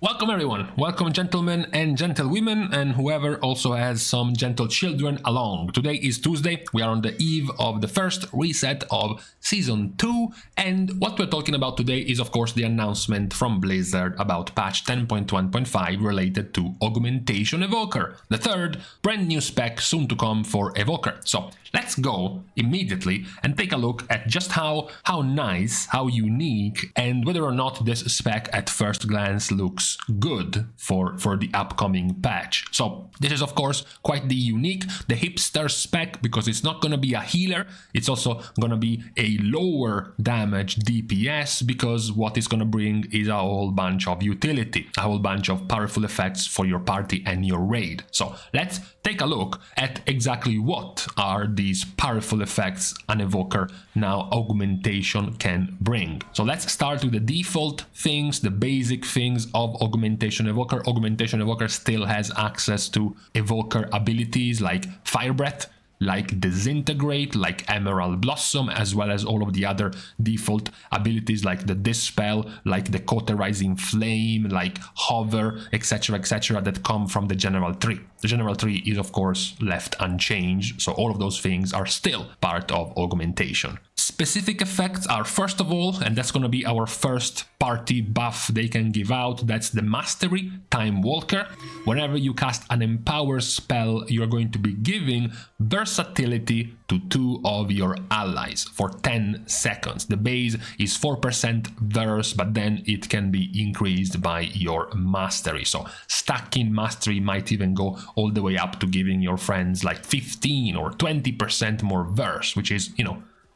Welcome everyone, welcome gentlemen and gentlewomen and whoever also has some gentle children along. Today is Tuesday, we are on the eve of the first reset of Season 2 and what we're talking about today is of course the announcement from Blizzard about patch 10.1.5 related to Augmentation Evoker, the third brand new spec soon to come for Evoker. So let's go immediately and take a look at just how nice, how unique and whether or not this spec at first glance looks good for the upcoming patch. So this is of course quite the unique, the hipster spec, because it's not going to be a healer, it's also going to be a lower damage DPS, because what it's going to bring is a whole bunch of utility, a whole bunch of powerful effects for your party and your raid. So let's take a look at exactly what are these powerful effects an evoker now augmentation can bring. So let's start with the default things, the basic things of Augmentation Evoker. Augmentation Evoker still has access to evoker abilities like Fire Breath, like Disintegrate, like Emerald Blossom, as well as all of the other default abilities like the Dispel, like the Cauterizing Flame, like Hover, etc, that come from the General Tree. The General Tree is of course left unchanged, so all of those things are still part of Augmentation. Specific effects are, first of all, and that's going to be our first party buff they can give out, that's the Mastery Time Walker. Whenever you cast an Empower spell, you're going to be giving versatility to 2 of your allies for 10 seconds. The base is 4% verse, but then it can be increased by your Mastery. So stacking Mastery might even go all the way up to giving your friends like 15 or 20% more verse, which is,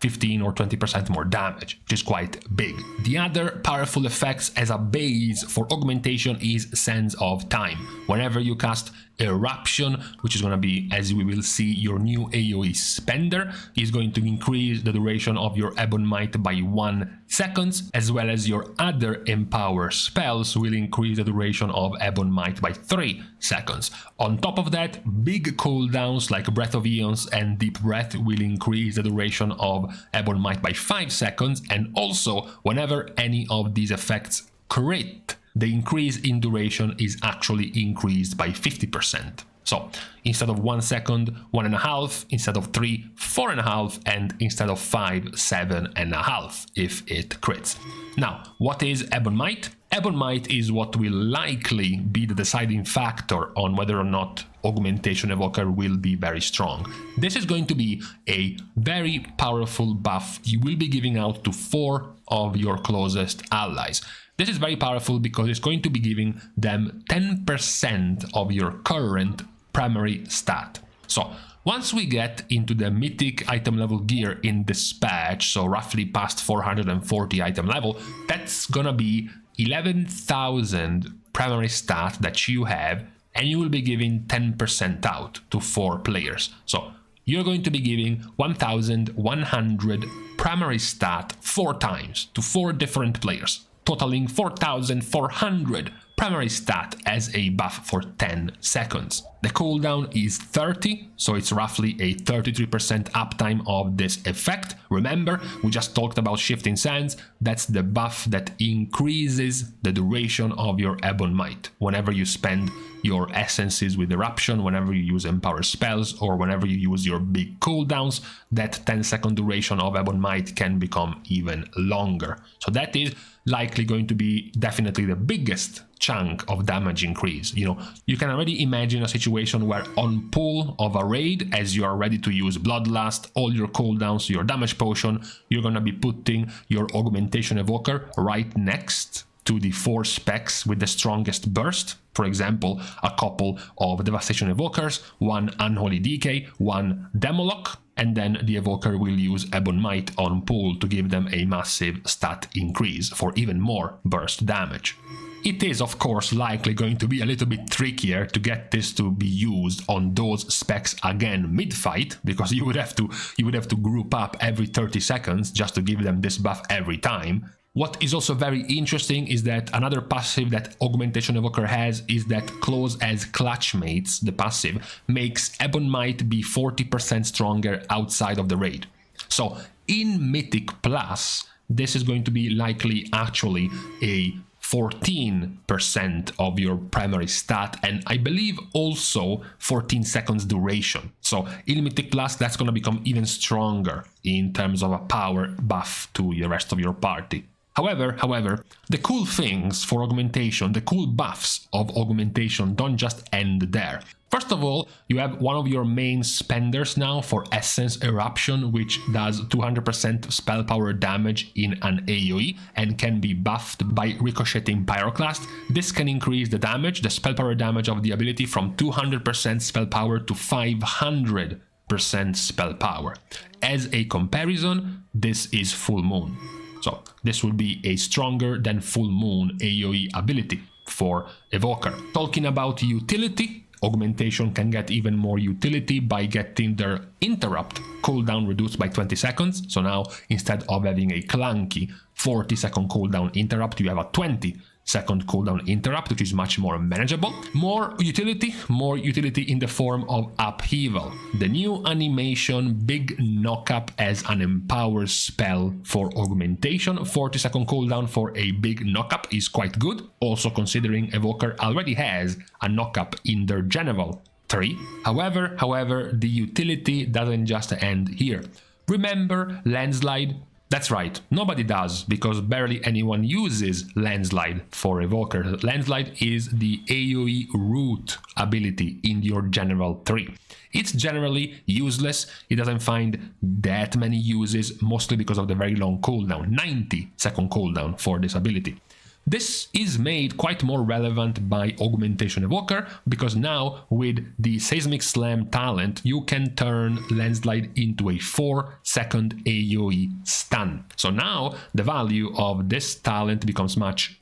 15 or 20% more damage, which is quite big. The other powerful effects as a base for augmentation is Sands of Time. Whenever you cast Eruption, which is going to be, as we will see, your new AoE spender, is going to increase the duration of your Ebon Might by 1 second, as well as your other Empower spells will increase the duration of Ebon Might by 3 seconds. On top of that, big cooldowns like Breath of Eons and Deep Breath will increase the duration of Ebon Might by 5 seconds, and also whenever any of these effects crit, the increase in duration is actually increased by 50%. So instead of 1 second, 1.5, instead of 3, 4.5, and instead of 5, 7.5 if it crits. Now, what is Ebon Might? Ebon Might is what will likely be the deciding factor on whether or not Augmentation Evoker will be very strong. This is going to be a very powerful buff you will be giving out to 4 of your closest allies. This is very powerful because it's going to be giving them 10% of your current primary stat. So once we get into the mythic item level gear in this patch, so roughly past 440 item level, that's gonna be 11,000 primary stat that you have, and you will be giving 10% out to 4 players. So you're going to be giving 1,100 primary stat 4 times to 4 different players, totaling 4,400 primary stat as a buff for 10 seconds. The cooldown is 30, so it's roughly a 33% uptime of this effect. Remember, we just talked about Shifting Sands. That's the buff that increases the duration of your Ebon Might. Whenever you spend your essences with Eruption, whenever you use Empower spells, or whenever you use your big cooldowns, that 10-second duration of Ebon Might can become even longer. So that is likely going to be definitely the biggest chunk of damage increase. You can already imagine a situation where on pull of a raid, as you are ready to use Bloodlust, all your cooldowns, your damage potion, you're gonna be putting your Augmentation Evoker right next to the 4 specs with the strongest burst. For example, a couple of Devastation Evokers, 1 Unholy Decay, 1 Demolock, and then the Evoker will use Ebon Might on pull to give them a massive stat increase for even more burst damage. It is of course likely going to be a little bit trickier to get this to be used on those specs again mid-fight, because you would have to group up every 30 seconds just to give them this buff every time. What is also very interesting is that another passive that Augmentation Evoker has is that Close as Clutchmates, the passive, makes Ebon Might be 40% stronger outside of the raid. So in Mythic Plus, this is going to be likely actually a 14% of your primary stat, and I believe also 14 seconds duration. So in Mythic Plus, that's going to become even stronger in terms of a power buff to the rest of your party. However, the cool things for augmentation, the cool buffs of augmentation don't just end there. First of all, you have one of your main spenders now for Essence Eruption, which does 200% spell power damage in an AoE and can be buffed by ricocheting Pyroclast. This can increase the damage, the spell power damage of the ability from 200% spell power to 500% spell power. As a comparison, this is Full Moon. So this will be a stronger than Full Moon AoE ability for Evoker. Talking about utility, augmentation can get even more utility by getting their interrupt cooldown reduced by 20 seconds. So now instead of having a clunky 40-second cooldown interrupt, you have a 20-second cooldown interrupt, which is much more manageable. More utility in the form of Upheaval. The new animation Big Knockup as an empower spell for augmentation. 40-second cooldown for a big knockup is quite good, also considering Evoker already has a knockup in their General 3. However, the utility doesn't just end here. Remember Landslide? That's right, nobody does, because barely anyone uses Landslide for Evoker. Landslide is the AoE root ability in your General 3. It's generally useless, it doesn't find that many uses, mostly because of the very long cooldown, 90-second cooldown for this ability. This is made quite more relevant by Augmentation Evoker, because now with the Seismic Slam talent, you can turn Landslide into a 4-second AoE stun. So now the value of this talent becomes much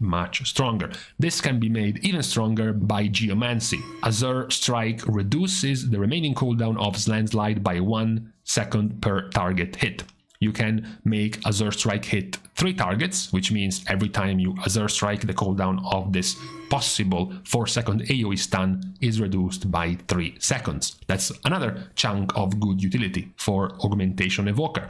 stronger. This can be made even stronger by Geomancy. Azure Strike reduces the remaining cooldown of Landslide by 1 second per target hit. You can make Azure Strike hit 3 targets, which means every time you Azure Strike, the cooldown of this possible 4-second AoE stun is reduced by 3 seconds. That's another chunk of good utility for Augmentation Evoker.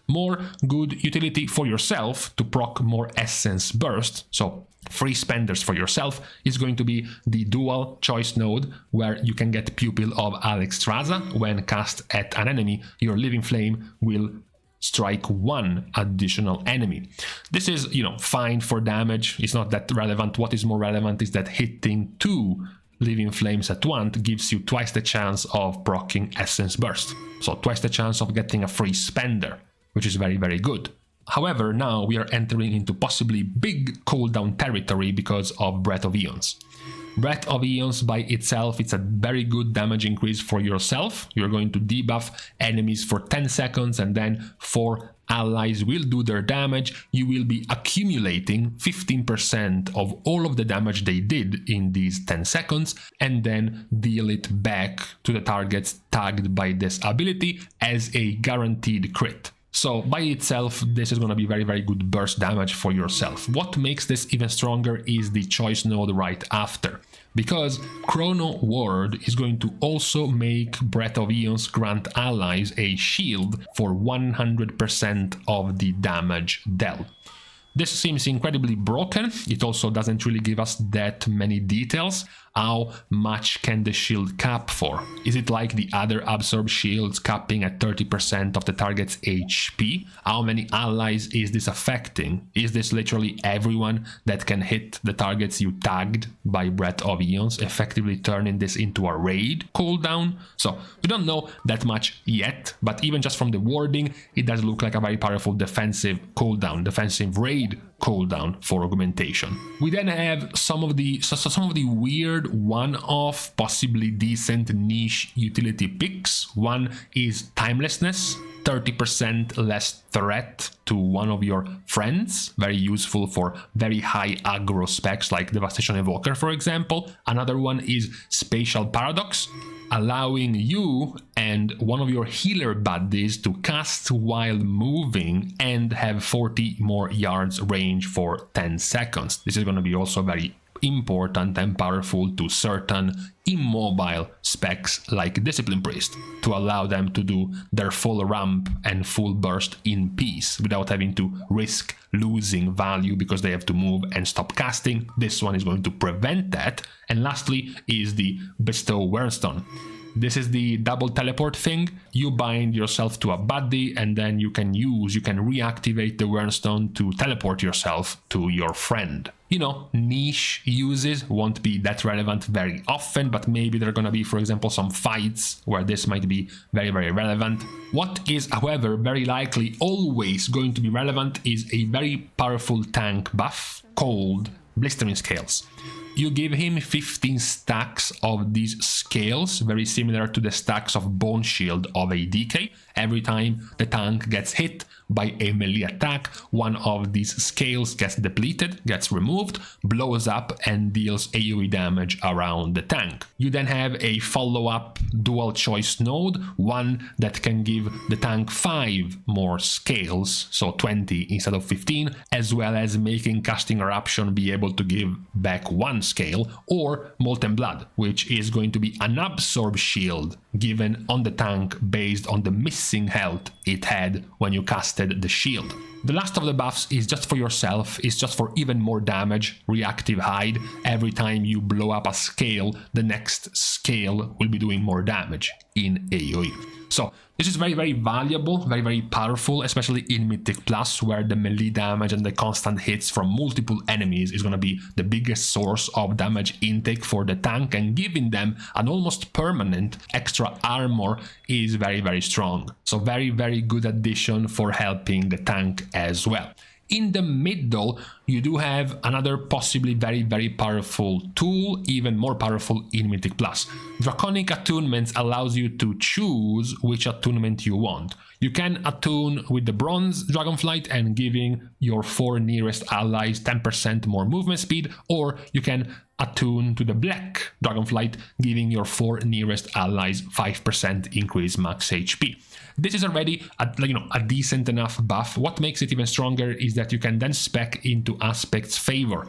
More good utility for yourself to proc more Essence Burst, so free spenders for yourself, is going to be the dual choice node, where you can get Pupil of Alexstrasza. When cast at an enemy, your Living Flame will strike 1 additional enemy. This is, fine for damage. It's not that relevant. What is more relevant is that hitting 2 Living Flames at once gives you twice the chance of proccing Essence Burst. So twice the chance of getting a free spender, which is very, very good. However, now we are entering into possibly big cooldown territory because of Breath of Eons. Breath of Eons by itself, it's a very good damage increase for yourself. You're going to debuff enemies for 10 seconds and then 4 allies will do their damage. You will be accumulating 15% of all of the damage they did in these 10 seconds and then deal it back to the targets tagged by this ability as a guaranteed crit. So by itself, this is going to be very, very good burst damage for yourself. What makes this even stronger is the choice node right after, because Chrono Ward is going to also make Breath of Eons grant allies a shield for 100% of the damage dealt. This seems incredibly broken. It also doesn't really give us that many details. How much can the shield cap for? Is it like the other absorb shields capping at 30% of the target's HP? How many allies is this affecting? Is this literally everyone that can hit the targets you tagged by Breath of Eons, effectively turning this into a raid cooldown? So we don't know that much yet, but even just from the wording, it does look like a very powerful defensive cooldown, defensive raid cooldown for augmentation. We then have some of the weird one-off, possibly decent niche utility picks. One is Timelessness, 30% less threat to one of your friends, very useful for very high aggro specs like Devastation Evoker, for example. Another one is Spatial Paradox, allowing you and one of your healer buddies to cast while moving and have 40 more yards range for 10 seconds. This is going to be also very important and powerful to certain immobile specs like Discipline Priest, to allow them to do their full ramp and full burst in peace without having to risk losing value because they have to move and stop casting. This one is going to prevent that. And lastly is the Bestow Wernstone. This is the double teleport thing. You bind yourself to a buddy and then you can reactivate the Wernstone to teleport yourself to your friend. You know, niche uses won't be that relevant very often, but maybe there are gonna be, for example, some fights where this might be very, very relevant. What is, however, very likely always going to be relevant is a very powerful tank buff called Blistering Scales. You give him 15 stacks of these scales, very similar to the stacks of Bone Shield of a DK. Every time the tank gets hit by a melee attack, one of these scales gets depleted, gets removed, blows up and deals AoE damage around the tank. You then have a follow-up dual choice node, one that can give the tank 5 more scales, so 20 instead of 15, as well as making Casting Eruption be able to give back 1 scale, or Molten Blood, which is going to be an absorb shield given on the tank based on the missing health it had when you casted the shield. The last of the buffs is just for yourself, it's just for even more damage, Reactive Hide. Every time you blow up a scale, the next scale will be doing more damage in AoE. So this is very, very valuable, very, very powerful, especially in Mythic Plus, where the melee damage and the constant hits from multiple enemies is going to be the biggest source of damage intake for the tank, and giving them an almost permanent extra armor is very, very strong. So very, very good addition for helping the tank as well. In the middle, you do have another possibly very, very powerful tool, even more powerful in Mythic Plus. Draconic Attunements allows you to choose which attunement you want. You can attune with the Bronze Dragonflight and giving your 4 nearest allies 10% more movement speed, or you can attune to the Black Dragonflight, giving your 4 nearest allies 5% increase max HP. This is already a decent enough buff. What makes it even stronger is that you can then spec into Aspect's favor.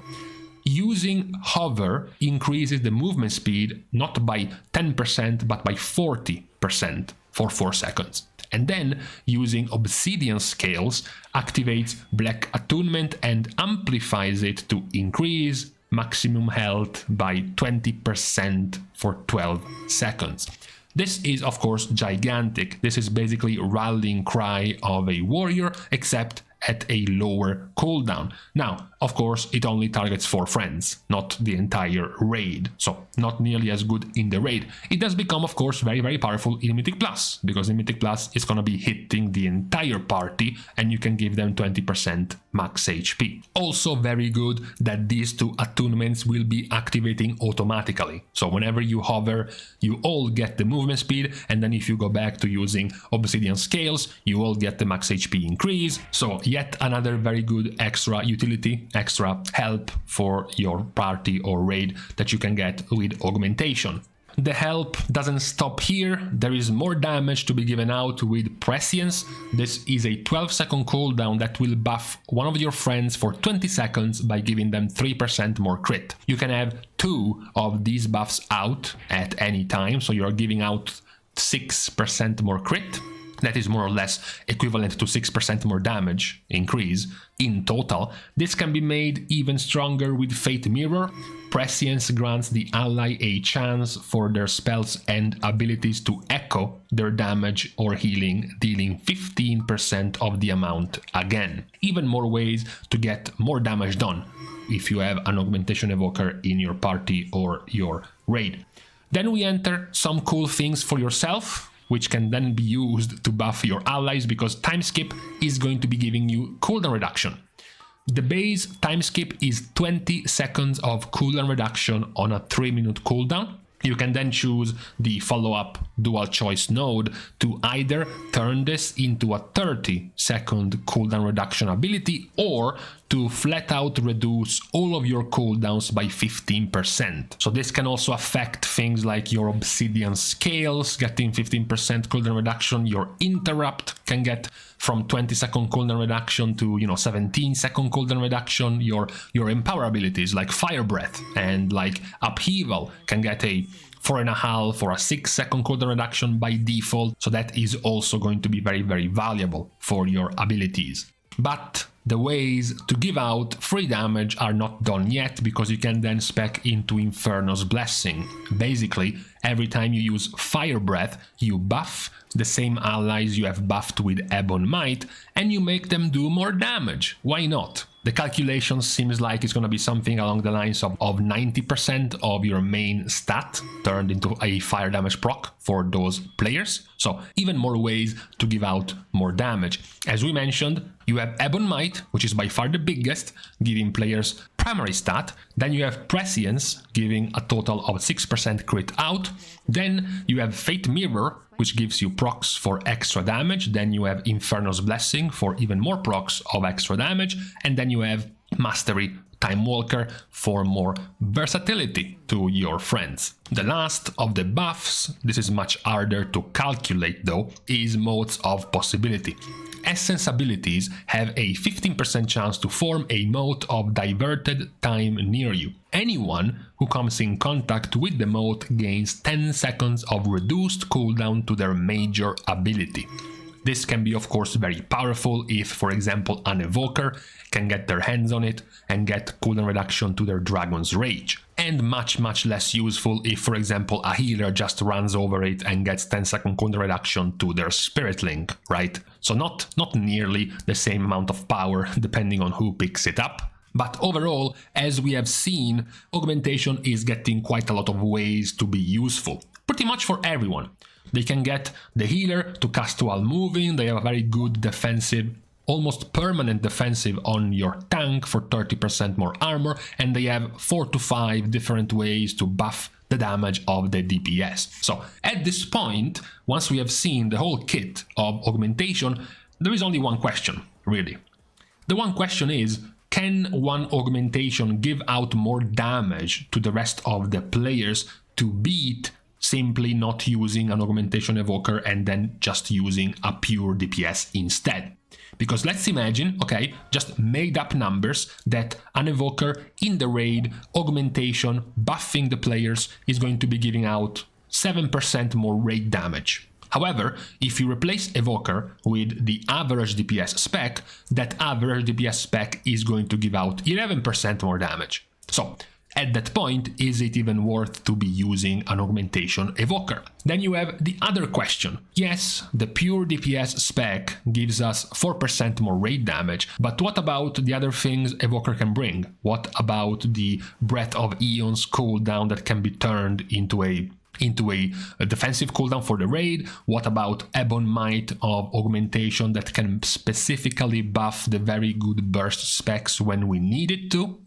Using Hover increases the movement speed not by 10% but by 40% for 4 seconds. And then using Obsidian Scales activates Black Attunement and amplifies it to increase maximum health by 20% for 12 seconds. This is, of course, gigantic. This is basically Rallying Cry of a warrior, except at a lower cooldown. Now, of course, it only targets 4 friends, not the entire raid, so not nearly as good in the raid. It does become, of course, very, very powerful in Mythic Plus, because in Mythic Plus it's gonna be hitting the entire party, and you can give them 20% max HP. Also very good that these 2 attunements will be activating automatically. So whenever you hover, you all get the movement speed, and then if you go back to using Obsidian Scales, you all get the max HP increase. So yet another very good extra utility, extra help for your party or raid that you can get with Augmentation. The help doesn't stop here. There is more damage to be given out with Prescience. This is a 12-second cooldown that will buff one of your friends for 20 seconds by giving them 3% more crit. You can have 2 of these buffs out at any time, so you're giving out 6% more crit. That is more or less equivalent to 6% more damage increase in total. This can be made even stronger with Fate Mirror. Prescience grants the ally a chance for their spells and abilities to echo their damage or healing, dealing 15% of the amount again. Even more ways to get more damage done if you have an Augmentation Evoker in your party or your raid. Then we enter some cool things for yourself, which can then be used to buff your allies, because Time Skip is going to be giving you cooldown reduction. The base time skip is 20 seconds of cooldown reduction on a 3-minute cooldown. You can then choose the follow-up dual choice node to either turn this into a 30-second cooldown reduction ability, or to flat out reduce all of your cooldowns by 15%. So this can also affect things like your obsidian scales getting 15% cooldown reduction, your interrupt can get from 20-second cooldown reduction to 17-second cooldown reduction, your empower abilities like fire breath and like upheaval can get a 4.5 or a 6-second cooldown reduction by default, so that is also going to be very, very valuable for your abilities. But the ways to give out free damage are not done yet, because you can then spec into Inferno's Blessing. Basically, every time you use Fire Breath, you buff the same allies you have buffed with Ebon Might, and you make them do more damage. Why not? The calculation seems like it's going to be something along the lines of 90% of your main stat turned into a fire damage proc for those players. So even more ways to give out more damage. As we mentioned, you have Ebon Might, which is by far the biggest, giving players primary stat. Then you have Prescience, giving a total of 6% crit out. Then you have Fate Mirror, which gives you procs for extra damage. Then you have Inferno's Blessing for even more procs of extra damage. And then you have Mastery Time Walker for more versatility to your friends. The last of the buffs, this is much harder to calculate though, is Modes of Possibility. Essence abilities have a 15% chance to form a mode of diverted time near you. Anyone who comes in contact with the mode gains 10 seconds of reduced cooldown to their major ability. This can be of course very powerful if, for example, an Evoker can get their hands on it and get cooldown reduction to their Dragon's Rage. And much less useful if, for example, a healer just runs over it and gets 10-second cooldown reduction to their Spirit Link, right? So not nearly the same amount of power depending on who picks it up. But overall, as we have seen, augmentation is getting quite a lot of ways to be useful, pretty much for everyone. They can get the healer to cast while moving, they have a very good defensive, almost permanent defensive on your tank for 30% more armor, and they have 4 to 5 different ways to buff the damage of the DPS. So at this point, once we have seen the whole kit of augmentation, there is only one question, really. The one question is, can one augmentation give out more damage to the rest of the players to beat simply not using an augmentation evoker and then just using a pure DPS instead? Because let's imagine, okay, just made up numbers, that an evoker in the raid augmentation buffing the players is going to be giving out 7% more raid damage. However, if you replace evoker with the average DPS spec, that average DPS spec is going to give out 11% more damage. So at that point, is it even worth to be using an augmentation evoker? Then you have the other question. Yes, the pure DPS spec gives us 4% more raid damage, but what about the other things evoker can bring? What about the Breath of Eons cooldown that can be turned into a defensive cooldown for the raid? What about Ebon Might of augmentation that can specifically buff the very good burst specs when we need it to?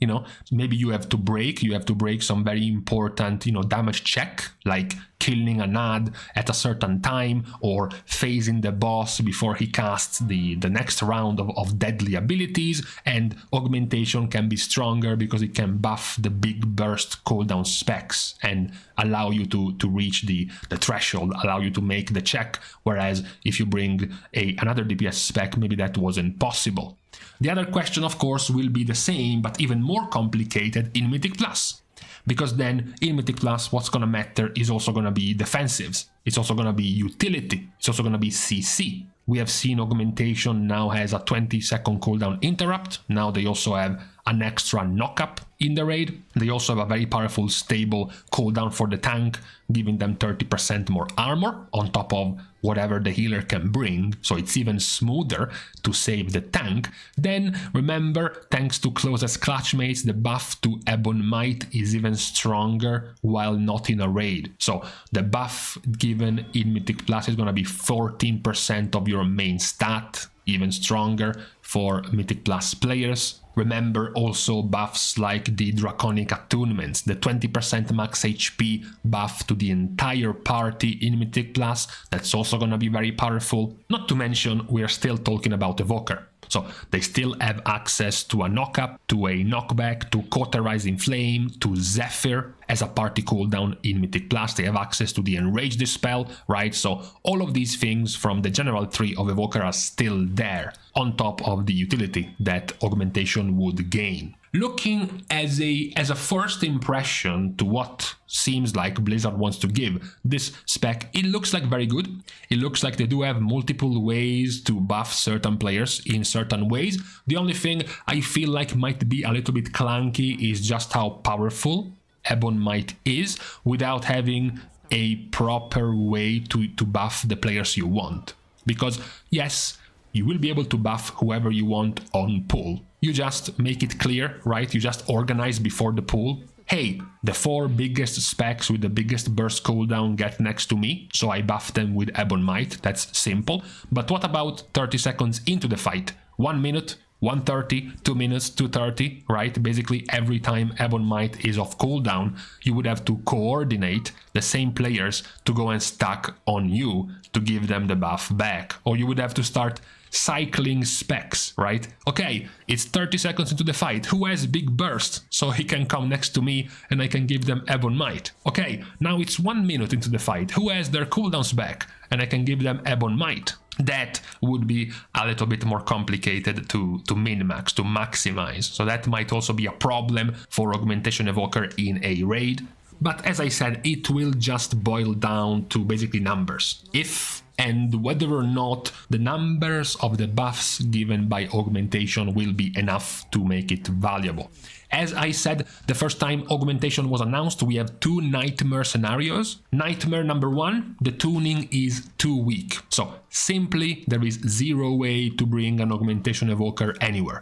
Maybe you have to break some very important, damage check, like killing an ad at a certain time or phasing the boss before he casts the next round of deadly abilities, and augmentation can be stronger because it can buff the big burst cooldown specs and allow you to reach the threshold, allow you to make the check, whereas if you bring another DPS spec, maybe that wasn't possible. The other question, of course, will be the same but even more complicated in Mythic Plus. Because then in Mythic Plus, what's going to matter is also going to be defensives. It's also going to be utility. It's also going to be CC. We have seen augmentation now has a 20-second cooldown interrupt. Now they also have an extra knock-up in the raid. They also have a very powerful stable cooldown for the tank, giving them 30% more armor on top of whatever the healer can bring, so it's even smoother to save the tank. Then remember, thanks to closest clutchmates, the buff to Ebon Might is even stronger while not in a raid. So the buff given in Mythic Plus is going to be 14% of your main stat, even stronger for Mythic Plus players. Remember also buffs like the Draconic Attunements, the 20% max HP buff to the entire party in Mythic Plus. That's also going to be very powerful. Not to mention, we are still talking about Evoker. So they still have access to a knockup, to a knockback, to Cauterizing Flame, to Zephyr as a party cooldown in Mythic Plus. They have access to the Enrage Dispel, right? So all of these things from the general tree of Evoker are still there, on top of the utility that Augmentation would gain. Looking as a first impression to what seems like Blizzard wants to give this spec, it looks like very good. It looks like they do have multiple ways to buff certain players in certain ways. The only thing I feel like might be a little bit clunky is just how powerful Ebon Might is without having a proper way to buff the players you want. Because yes, you will be able to buff whoever you want on pull. You just make it clear, right? You just organize before the pull. Hey, the 4 biggest specs with the biggest burst cooldown get next to me, so I buff them with Ebon Might. That's simple. But what about 30 seconds into the fight? 1 minute, 130, 2 minutes, 230, right? Basically every time Ebon Might is off cooldown, you would have to coordinate the same players to go and stack on you to give them the buff back. Or you would have to start cycling specs, right? Okay, it's 30 seconds into the fight. Who has big burst so he can come next to me and I can give them Ebon Might? Okay, now it's 1 minute into the fight. Who has their cooldowns back and I can give them Ebon Might? That would be a little bit more complicated to min-max, to maximize. So that might also be a problem for Augmentation Evoker in a raid. But as I said, it will just boil down to basically numbers. If and whether or not the numbers of the buffs given by Augmentation will be enough to make it valuable. As I said, the first time Augmentation was announced, we have 2 Nightmare scenarios. Nightmare number 1, the tuning is too weak. So simply, there is 0 way to bring an Augmentation Evoker anywhere.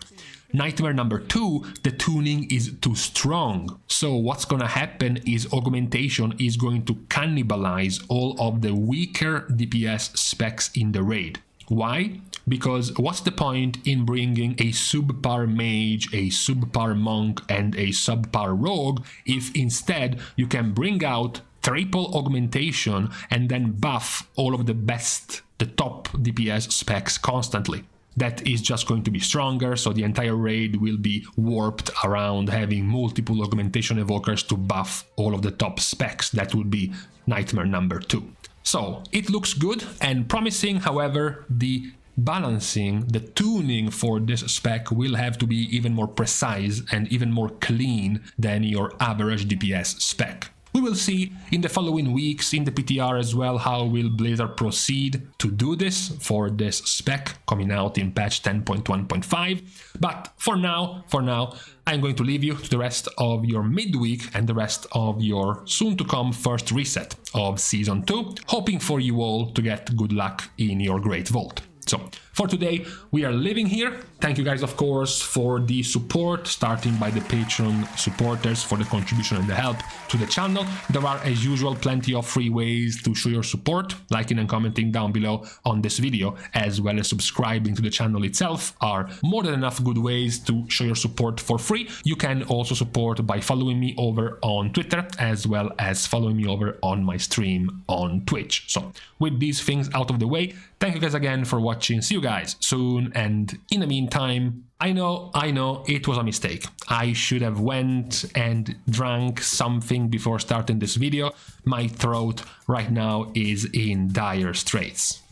Nightmare number 2, the tuning is too strong. So what's gonna happen is Augmentation is going to cannibalize all of the weaker DPS specs in the raid. Why? Because what's the point in bringing a subpar mage, a subpar monk, and a subpar rogue if instead you can bring out triple Augmentation and then buff all of the best, the top DPS specs constantly? That is just going to be stronger, so the entire raid will be warped around having multiple Augmentation Evokers to buff all of the top specs. That would be Nightmare number 2. So it looks good and promising, however, the balancing, the tuning for this spec will have to be even more precise and even more clean than your average DPS spec. We will see in the following weeks in the PTR as well how will Blizzard proceed to do this for this spec coming out in patch 10.1.5. But for now, I'm going to leave you to the rest of your midweek and the rest of your soon-to-come first reset of Season 2, hoping for you all to get good luck in your Great Vault. So, for today, we are leaving here. Thank you guys, of course, for the support, starting by the Patreon supporters for the contribution and the help to the channel. There are, as usual, plenty of free ways to show your support. Liking and commenting down below on this video, as well as subscribing to the channel itself, are more than enough good ways to show your support for free. You can also support by following me over on Twitter, as well as following me over on my stream on Twitch. So, with these things out of the way, thank you guys again for watching. See you guys soon, and in the meantime, I know it was a mistake. I should have went and drank something before starting this video. My throat right now is in dire straits.